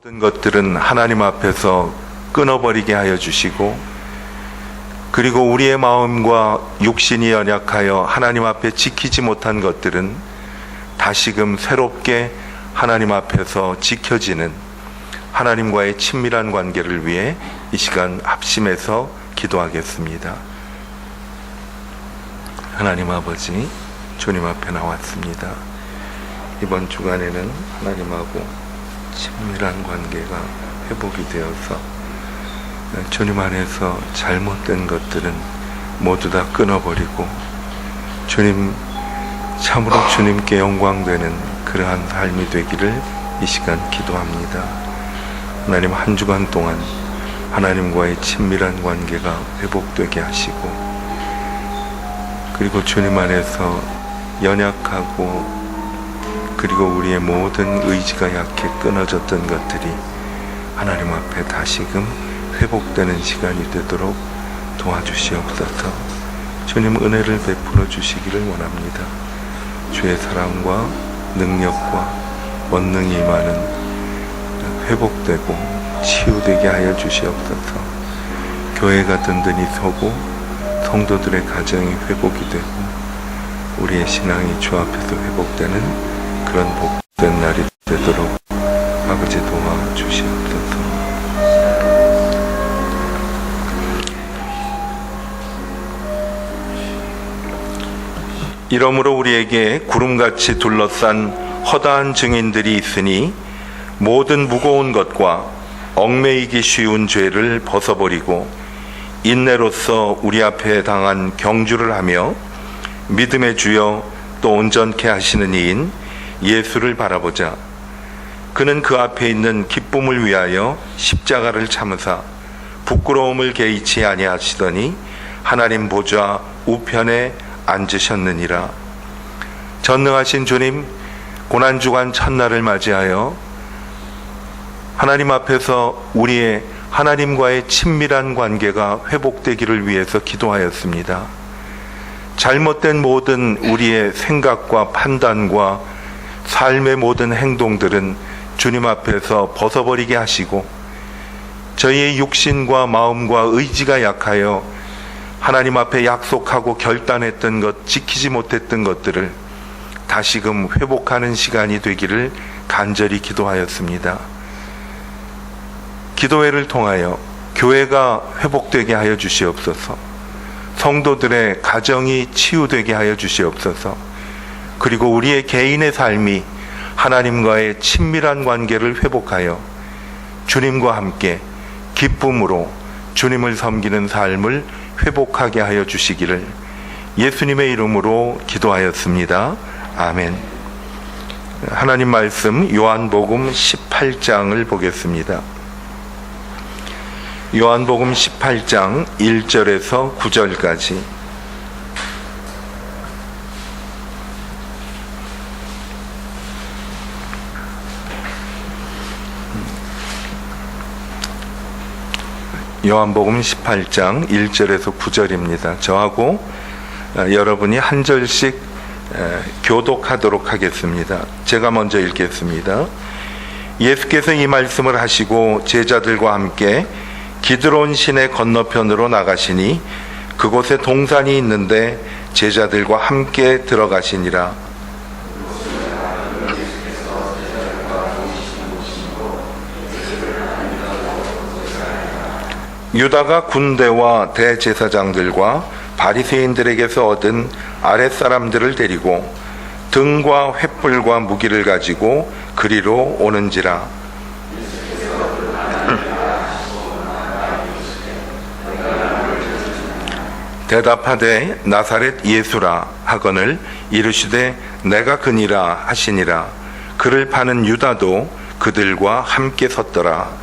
모든 것들은 하나님 앞에서 끊어버리게 하여 주시고, 그리고 우리의 마음과 육신이 연약하여 하나님 앞에 지키지 못한 것들은 다시금 새롭게 하나님 앞에서 지켜지는 하나님과의 친밀한 관계를 위해 이 시간 합심해서 기도하겠습니다. 하나님 아버지, 주님 앞에 나왔습니다. 이번 주간에는 하나님하고 친밀한 관계가 회복이 되어서 주님 안에서 잘못된 것들은 모두 다 끊어버리고 주님, 참으로 주님께 영광되는 그러한 삶이 되기를 이 시간 기도합니다. 하나님, 한 주간 동안 하나님과의 친밀한 관계가 회복되게 하시고, 그리고 주님 안에서 연약하고 그리고 우리의 모든 의지가 약해 끊어졌던 것들이 하나님 앞에 다시금 회복되는 시간이 되도록 도와주시옵소서. 주님, 은혜를 베풀어 주시기를 원합니다. 주의 사랑과 능력과 권능이 임하는 회복되고 치유되게 하여 주시옵소서. 교회가 든든히 서고 성도들의 가정이 회복이 되고 우리의 신앙이 주 앞에서 회복되는 그런 복된 날이 되도록 아버지 도와주시옵소서. 이러므로 우리에게 구름같이 둘러싼 허다한 증인들이 있으니 모든 무거운 것과 얽매이기 쉬운 죄를 벗어버리고 인내로서 우리 앞에 당한 경주를 하며 믿음의 주여 또 온전케 하시는 이인 예수를 바라보자. 그는 그 앞에 있는 기쁨을 위하여 십자가를 참으사 부끄러움을 개의치 아니하시더니 하나님 보좌 우편에 앉으셨느니라. 전능하신 주님, 고난주간 첫날을 맞이하여 하나님 앞에서 우리의 하나님과의 친밀한 관계가 회복되기를 위해서 기도하였습니다. 잘못된 모든 우리의 생각과 판단과 삶의 모든 행동들은 주님 앞에서 벗어버리게 하시고, 저희의 육신과 마음과 의지가 약하여 하나님 앞에 약속하고 결단했던 것, 지키지 못했던 것들을 다시금 회복하는 시간이 되기를 간절히 기도하였습니다. 기도회를 통하여 교회가 회복되게 하여 주시옵소서. 성도들의 가정이 치유되게 하여 주시옵소서. 그리고 우리의 개인의 삶이 하나님과의 친밀한 관계를 회복하여 주님과 함께 기쁨으로 주님을 섬기는 삶을 회복하게 하여 주시기를 예수님의 이름으로 기도하였습니다. 아멘. 하나님 말씀 요한복음 18장을 보겠습니다. 요한복음 18장 1절에서 9절까지. 요한복음 18장 1절에서 9절입니다. 저하고 여러분이 한 절씩 교독하도록 하겠습니다. 제가 먼저 읽겠습니다. 예수께서 이 말씀을 하시고 제자들과 함께 기드론 시내 건너편으로 나가시니 그곳에 동산이 있는데 제자들과 함께 들어가시니라. 유다가 군대와 대제사장들과 바리새인들에게서 얻은 아랫사람들을 데리고 등과 횃불과 무기를 가지고 그리로 오는지라. 대답하되 나사렛 예수라 하거늘 이르시되 내가 그니라 하시니라. 그를 파는 유다도 그들과 함께 섰더라.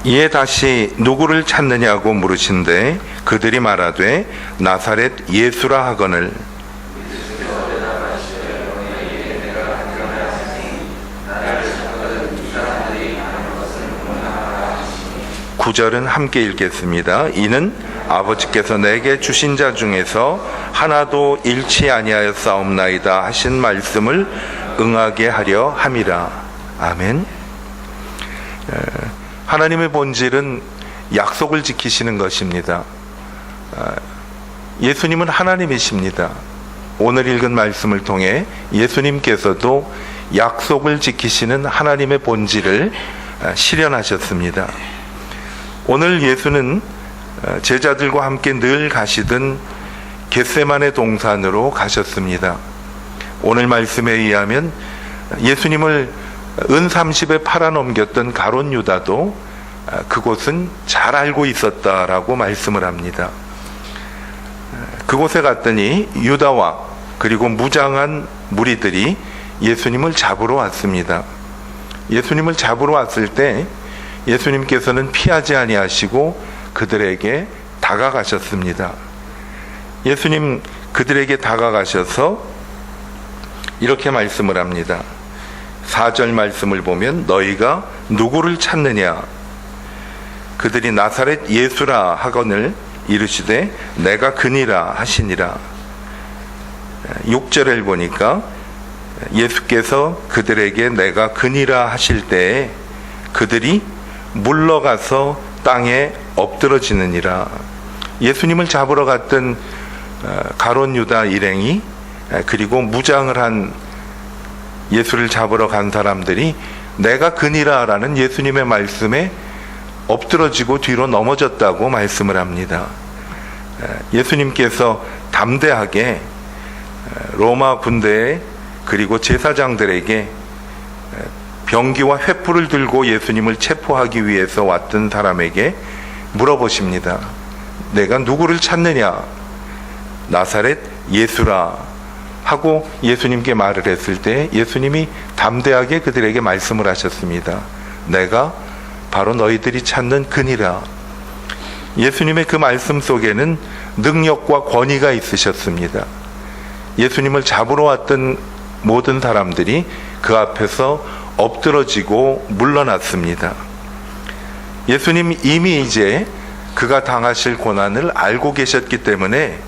이에 다시 누구를 찾느냐고 물으신대 그들이 말하되 나사렛 예수라 하거늘. 9절은 함께 읽겠습니다. 이는 아버지께서 내게 주신 자 중에서 하나도 잃지 아니하였사옵나이다 하신 말씀을 응하게 하려 함이라. 아멘. 하나님의 본질은 약속을 지키시는 것입니다. 예수님은 하나님이십니다. 오늘 읽은 말씀을 통해 예수님께서도 약속을 지키시는 하나님의 본질을 실현하셨습니다. 오늘 예수는 제자들과 함께 늘 가시던 겟세마네 동산으로 가셨습니다. 오늘 말씀에 의하면 예수님을 은 30에 팔아넘겼던 가룟 유다도 그곳은 잘 알고 있었다라고 말씀을 합니다. 그곳에 갔더니 유다와 그리고 무장한 무리들이 예수님을 잡으러 왔습니다. 예수님을 잡으러 왔을 때 예수님께서는 피하지 아니하시고 그들에게 다가가셨습니다. 예수님 그들에게 다가가셔서 이렇게 말씀을 합니다. 4절 말씀을 보면 너희가 누구를 찾느냐? 그들이 나사렛 예수라 하거늘 이르시되 내가 그니라 하시니라. 6절을 보니까 예수께서 그들에게 내가 그니라 하실 때에 그들이 물러가서 땅에 엎드러지느니라. 예수님을 잡으러 갔던 가룟 유다 일행이 그리고 무장을 한 예수를 잡으러 간 사람들이 내가 그니라 라는 예수님의 말씀에 엎드러지고 뒤로 넘어졌다고 말씀을 합니다. 예수님께서 담대하게 로마 군대에 그리고 제사장들에게 병기와 횃불을 들고 예수님을 체포하기 위해서 왔던 사람에게 물어보십니다. 내가 누구를 찾느냐? 나사렛 예수라 하고 예수님께 말을 했을 때 예수님이 담대하게 그들에게 말씀을 하셨습니다. 내가 바로 너희들이 찾는 그니라. 예수님의 그 말씀 속에는 능력과 권위가 있으셨습니다. 예수님을 잡으러 왔던 모든 사람들이 그 앞에서 엎드러지고 물러났습니다. 예수님 이미 이제 그가 당하실 고난을 알고 계셨기 때문에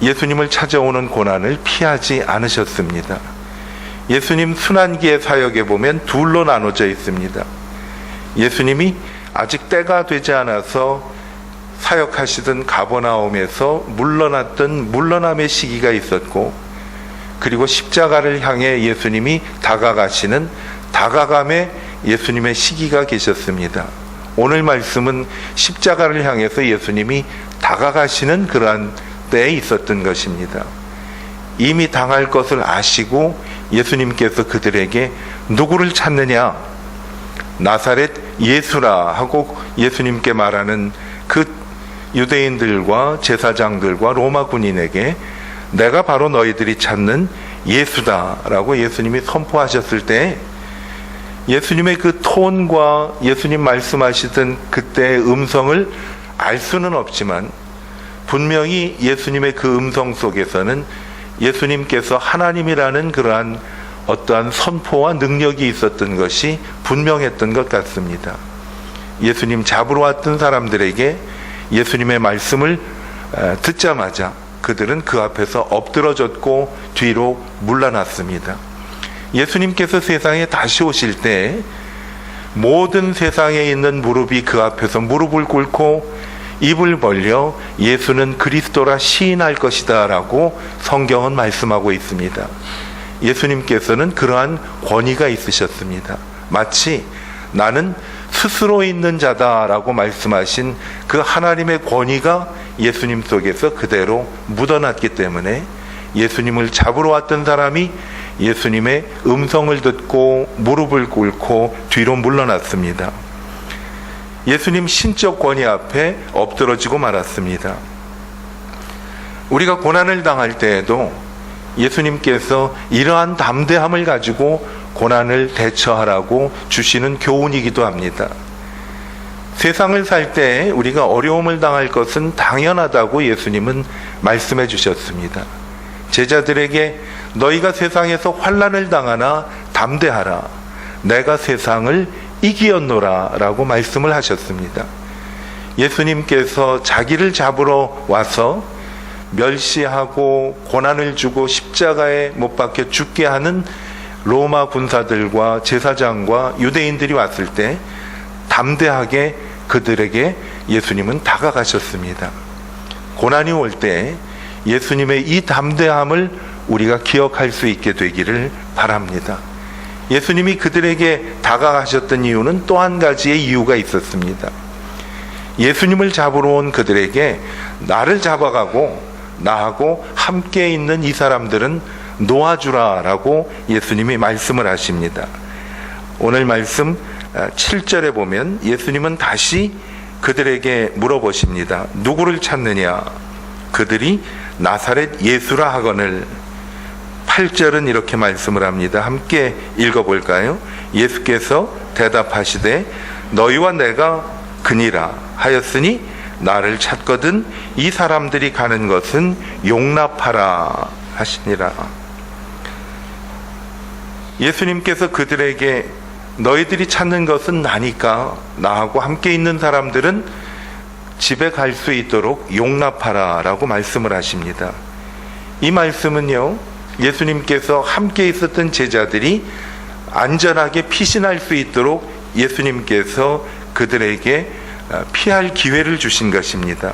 예수님을 찾아오는 고난을 피하지 않으셨습니다. 예수님 순환기의 사역에 보면 둘로 나눠져 있습니다. 예수님이 아직 때가 되지 않아서 사역하시던 가버나움에서 물러났던 물러남의 시기가 있었고, 그리고 십자가를 향해 예수님이 다가가시는 다가감의 예수님의 시기가 계셨습니다. 오늘 말씀은 십자가를 향해서 예수님이 다가가시는 그러한 때에 있었던 것입니다. 이미 당할 것을 아시고 예수님께서 그들에게 누구를 찾느냐? 나사렛 예수라 하고 예수님께 말하는 그 유대인들과 제사장들과 로마 군인에게 내가 바로 너희들이 찾는 예수다 라고 예수님이 선포하셨을 때 예수님의 그 톤과 예수님 말씀하시던 그때의 음성을 알 수는 없지만 분명히 예수님의 그 음성 속에서는 예수님께서 하나님이라는 그러한 어떠한 선포와 능력이 있었던 것이 분명했던 것 같습니다. 예수님 잡으러 왔던 사람들에게 예수님의 말씀을 듣자마자 그들은 그 앞에서 엎드러졌고 뒤로 물러났습니다. 예수님께서 세상에 다시 오실 때 모든 세상에 있는 무릎이 그 앞에서 무릎을 꿇고 입을 벌려 예수는 그리스도라 시인할 것이다 라고 성경은 말씀하고 있습니다. 예수님께서는 그러한 권위가 있으셨습니다. 마치 나는 스스로 있는 자다라고 말씀하신 그 하나님의 권위가 예수님 속에서 그대로 묻어났기 때문에 예수님을 잡으러 왔던 사람이 예수님의 음성을 듣고 무릎을 꿇고 뒤로 물러났습니다. 예수님 신적 권위 앞에 엎드러지고 말았습니다. 우리가 고난을 당할 때에도 예수님께서 이러한 담대함을 가지고 고난을 대처하라고 주시는 교훈이기도 합니다. 세상을 살 때 우리가 어려움을 당할 것은 당연하다고 예수님은 말씀해 주셨습니다. 제자들에게 너희가 세상에서 환난을 당하나 담대하라. 내가 세상을 이기었노라 라고 말씀을 하셨습니다. 예수님께서 자기를 잡으러 와서 멸시하고 고난을 주고 십자가에 못 박혀 죽게 하는 로마 군사들과 제사장과 유대인들이 왔을 때 담대하게 그들에게 예수님은 다가가셨습니다. 고난이 올 때 예수님의 이 담대함을 우리가 기억할 수 있게 되기를 바랍니다. 예수님이 그들에게 다가가셨던 이유는 또 한 가지의 이유가 있었습니다. 예수님을 잡으러 온 그들에게 나를 잡아가고 나하고 함께 있는 이 사람들은 놓아주라라고 예수님이 말씀을 하십니다. 오늘 말씀 7절에 보면 예수님은 다시 그들에게 물어보십니다. 누구를 찾느냐? 그들이 나사렛 예수라 하거늘. 8절은 이렇게 말씀을 합니다. 함께 읽어볼까요? 예수께서 대답하시되 너희와 내가 그니라 하였으니 나를 찾거든 이 사람들이 가는 것은 용납하라 하시니라. 예수님께서 그들에게 너희들이 찾는 것은 나니까 나하고 함께 있는 사람들은 집에 갈 수 있도록 용납하라 라고 말씀을 하십니다. 이 말씀은요, 예수님께서 함께 있었던 제자들이 안전하게 피신할 수 있도록 예수님께서 그들에게 피할 기회를 주신 것입니다.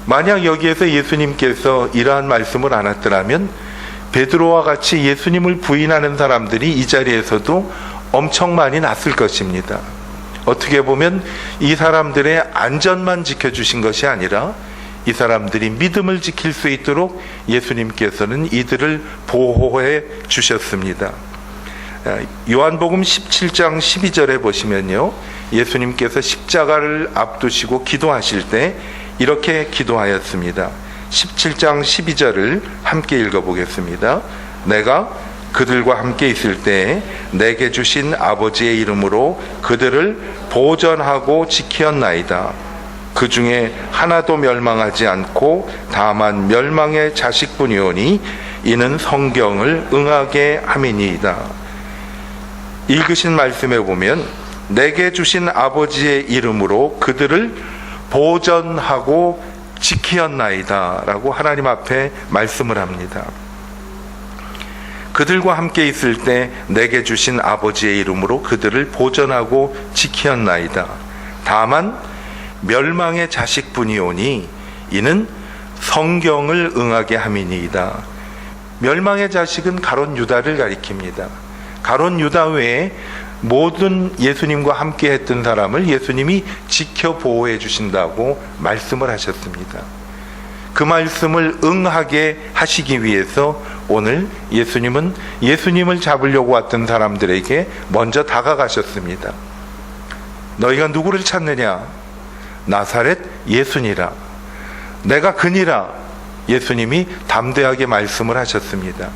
만약 여기에서 예수님께서 이러한 말씀을 안 했더라면 베드로와 같이 예수님을 부인하는 사람들이 이 자리에서도 엄청 많이 났을 것입니다. 어떻게 보면 이 사람들의 안전만 지켜주신 것이 아니라 이 사람들이 믿음을 지킬 수 있도록 예수님께서는 이들을 보호해 주셨습니다. 요한복음 17장 12절에 보시면요, 예수님께서 십자가를 앞두시고 기도하실 때 이렇게 기도하였습니다. 17장 12절을 함께 읽어보겠습니다. 내가 그들과 함께 있을 때 내게 주신 아버지의 이름으로 그들을 보전하고 지키었나이다. 그 중에 하나도 멸망하지 않고 다만 멸망의 자식뿐이오니 이는 성경을 응하게 함이니이다. 읽으신 말씀에 보면 내게 주신 아버지의 이름으로 그들을 보전하고 지키었나이다 라고 하나님 앞에 말씀을 합니다. 그들과 함께 있을 때 내게 주신 아버지의 이름으로 그들을 보전하고 지키었나이다. 다만 멸망의 자식뿐이오니 이는 성경을 응하게 함이니이다. 멸망의 자식은 가룟 유다를 가리킵니다. 가룟 유다 외에 모든 예수님과 함께 했던 사람을 예수님이 지켜 보호해 주신다고 말씀을 하셨습니다. 그 말씀을 응하게 하시기 위해서 오늘 예수님은 예수님을 잡으려고 왔던 사람들에게 먼저 다가가셨습니다. 너희가 누구를 찾느냐? 나사렛 예수니라. 내가 그니라. 예수님이 담대하게 말씀을 하셨습니다.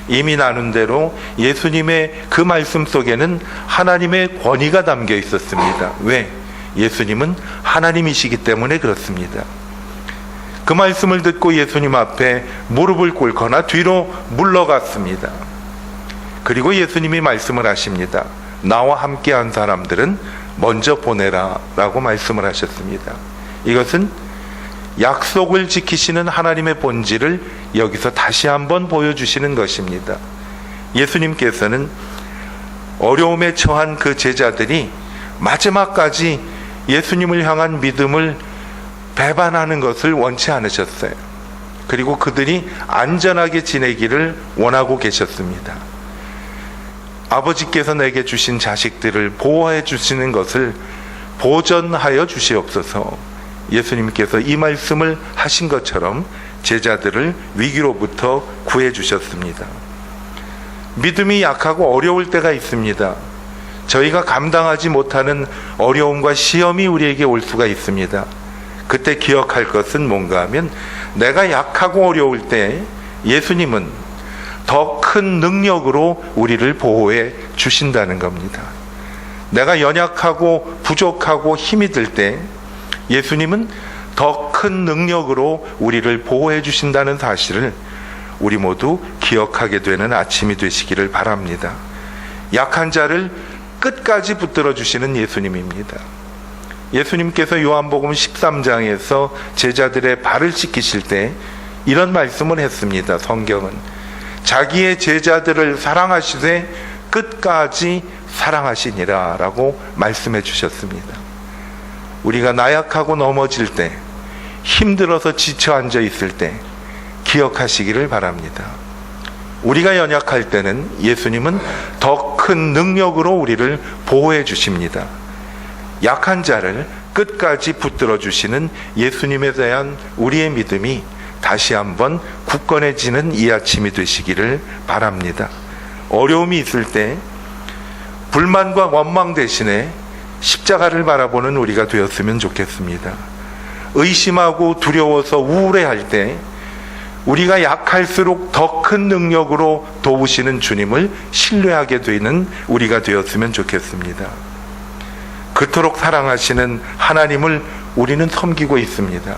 이미 나눈 대로 예수님의 그 말씀 속에는 하나님의 권위가 담겨 있었습니다. 왜? 예수님은 하나님이시기 때문에 그렇습니다. 그 말씀을 듣고 예수님 앞에 무릎을 꿇거나 뒤로 물러갔습니다. 그리고 예수님이 말씀을 하십니다. 나와 함께한 사람들은 먼저 보내라 라고 말씀을 하셨습니다. 이것은 약속을 지키시는 하나님의 본질을 여기서 다시 한번 보여주시는 것입니다. 예수님께서는 어려움에 처한 그 제자들이 마지막까지 예수님을 향한 믿음을 배반하는 것을 원치 않으셨어요. 그리고 그들이 안전하게 지내기를 원하고 계셨습니다. 아버지께서 내게 주신 자식들을 보호해 주시는 것을 보전하여 주시옵소서. 예수님께서 이 말씀을 하신 것처럼 제자들을 위기로부터 구해 주셨습니다. 믿음이 약하고 어려울 때가 있습니다. 저희가 감당하지 못하는 어려움과 시험이 우리에게 올 수가 있습니다. 그때 기억할 것은 뭔가 하면 내가 약하고 어려울 때 예수님은 더 큰 능력으로 우리를 보호해 주신다는 겁니다. 내가 연약하고 부족하고 힘이 들 때 예수님은 더 큰 능력으로 우리를 보호해 주신다는 사실을 우리 모두 기억하게 되는 아침이 되시기를 바랍니다. 약한 자를 끝까지 붙들어 주시는 예수님입니다. 예수님께서 요한복음 13장에서 제자들의 발을 씻기실 때 이런 말씀을 했습니다. 성경은 자기의 제자들을 사랑하시되 끝까지 사랑하시니라 라고 말씀해 주셨습니다. 우리가 나약하고 넘어질 때, 힘들어서 지쳐 앉아 있을 때 기억하시기를 바랍니다. 우리가 연약할 때는 예수님은 더 큰 능력으로 우리를 보호해 주십니다. 약한 자를 끝까지 붙들어 주시는 예수님에 대한 우리의 믿음이 다시 한번 굳건해지는 이 아침이 되시기를 바랍니다. 어려움이 있을 때 불만과 원망 대신에 십자가를 바라보는 우리가 되었으면 좋겠습니다. 의심하고 두려워서 우울해할 때 우리가 약할수록 더 큰 능력으로 도우시는 주님을 신뢰하게 되는 우리가 되었으면 좋겠습니다. 그토록 사랑하시는 하나님을 우리는 섬기고 있습니다.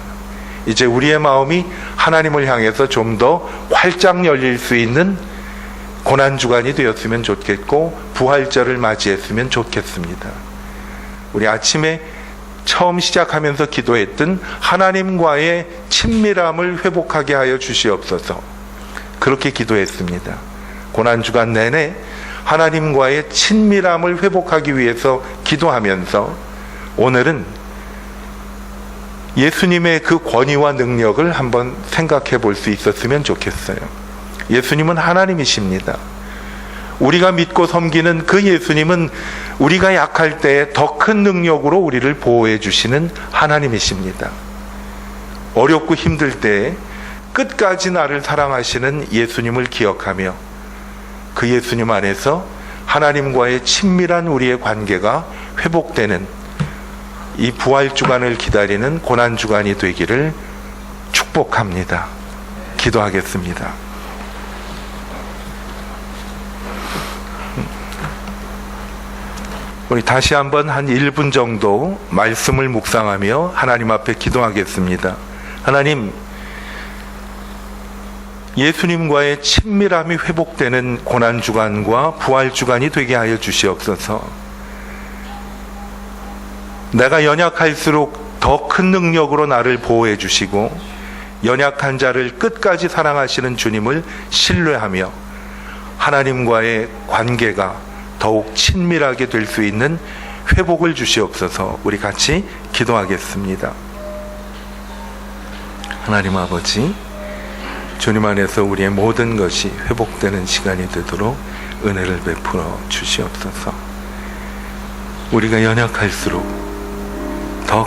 이제 우리의 마음이 하나님을 향해서 좀 더 활짝 열릴 수 있는 고난주간이 되었으면 좋겠고 부활절을 맞이했으면 좋겠습니다. 우리 아침에 처음 시작하면서 기도했던 하나님과의 친밀함을 회복하게 하여 주시옵소서. 그렇게 기도했습니다. 고난주간 내내 하나님과의 친밀함을 회복하기 위해서 기도하면서 오늘은 예수님의 그 권위와 능력을 한번 생각해 볼 수 있었으면 좋겠어요. 예수님은 하나님이십니다. 우리가 믿고 섬기는 그 예수님은 우리가 약할 때 더 큰 능력으로 우리를 보호해 주시는 하나님이십니다. 어렵고 힘들 때 끝까지 나를 사랑하시는 예수님을 기억하며 그 예수님 안에서 하나님과의 친밀한 우리의 관계가 회복되는 이 부활주간을 기다리는 고난주간이 되기를 축복합니다. 기도하겠습니다. 우리 다시 한번 한 1분 정도 말씀을 묵상하며 하나님 앞에 기도하겠습니다. 하나님, 예수님과의 친밀함이 회복되는 고난주간과 부활주간이 되게 하여 주시옵소서. 내가 연약할수록 더 큰 능력으로 나를 보호해 주시고 연약한 자를 끝까지 사랑하시는 주님을 신뢰하며 하나님과의 관계가 더욱 친밀하게 될 수 있는 회복을 주시옵소서. 우리 같이 기도하겠습니다. 하나님 아버지, 주님 안에서 우리의 모든 것이 회복되는 시간이 되도록 은혜를 베풀어 주시옵소서. 우리가 연약할수록 더